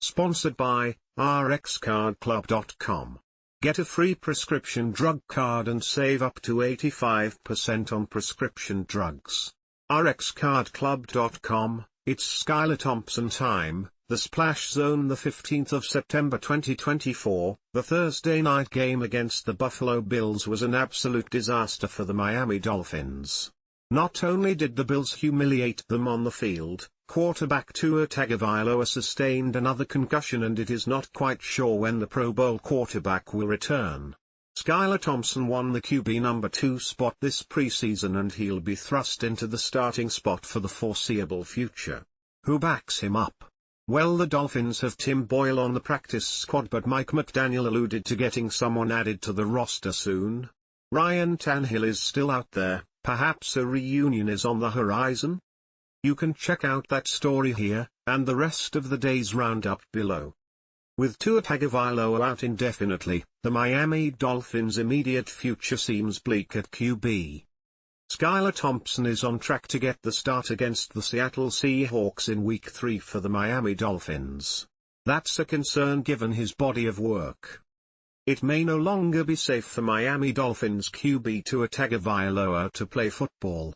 Sponsored by RxCardClub.com. Get a free prescription drug card and save up to 85% on prescription drugs. RxCardClub.com. It's Skylar Thompson time. The Splash Zone, the 15th of September 2024, the Thursday night game against the Buffalo Bills was an absolute disaster for the Miami Dolphins. Not only did the Bills humiliate them on the field, quarterback Tua Tagovailoa sustained another concussion and it is not quite sure when the Pro Bowl quarterback will return. Skylar Thompson won the QB number 2 spot this preseason and he'll be thrust into the starting spot for the foreseeable future. Who backs him up? Well, the Dolphins have Tim Boyle on the practice squad, but Mike McDaniel alluded to getting someone added to the roster soon. Ryan Tannehill is still out there, perhaps a reunion is on the horizon? You can check out that story here, and the rest of the day's roundup below. With Tua Tagovailoa out indefinitely, the Miami Dolphins' immediate future seems bleak at QB. Skylar Thompson is on track to get the start against the Seattle Seahawks in Week 3 for the Miami Dolphins. That's a concern given his body of work. It may no longer be safe for Miami Dolphins QB Tua Tagovailoa to play football.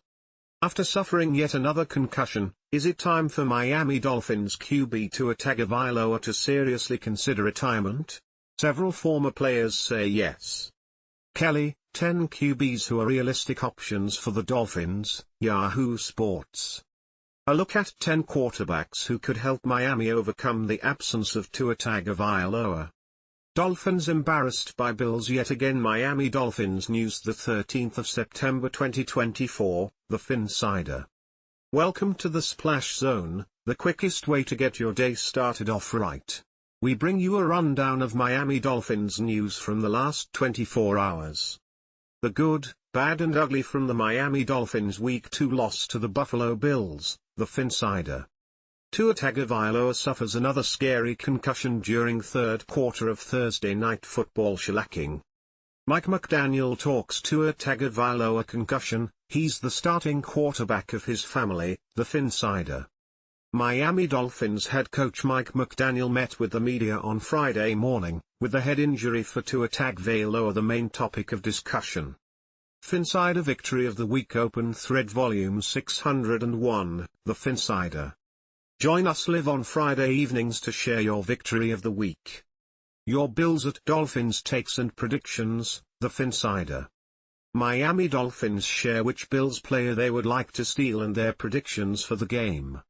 After suffering yet another concussion, is it time for Miami Dolphins QB Tua Tagovailoa to seriously consider retirement? Several former players say yes. Kelly, 10 QBs who are realistic options for the Dolphins, Yahoo Sports. A look at 10 quarterbacks who could help Miami overcome the absence of Tua Tagovailoa. Dolphins embarrassed by Bills yet again. Miami Dolphins news, the 13th of September 2024, the Phinsider. Welcome to the Splash Zone, the quickest way to get your day started off right. We bring you a rundown of Miami Dolphins news from the last 24 hours. The good, bad and ugly from the Miami Dolphins Week 2 loss to the Buffalo Bills, the Phinsider. Tua Tagovailoa suffers another scary concussion during third quarter of Thursday night football shellacking. Mike McDaniel talks Tua Tagovailoa concussion, he's the starting quarterback of his family, the Phinsider. Miami Dolphins head coach Mike McDaniel met with the media on Friday morning, with the head injury for Tua Tagovailoa the main topic of discussion. Phinsider Victory of the Week Open Thread Volume 601, the Phinsider. Join us live on Friday evenings to share your victory of the week. Your Bills at Dolphins Takes and Predictions, the Phinsider. Miami Dolphins share which Bills player they would like to steal and their predictions for the game.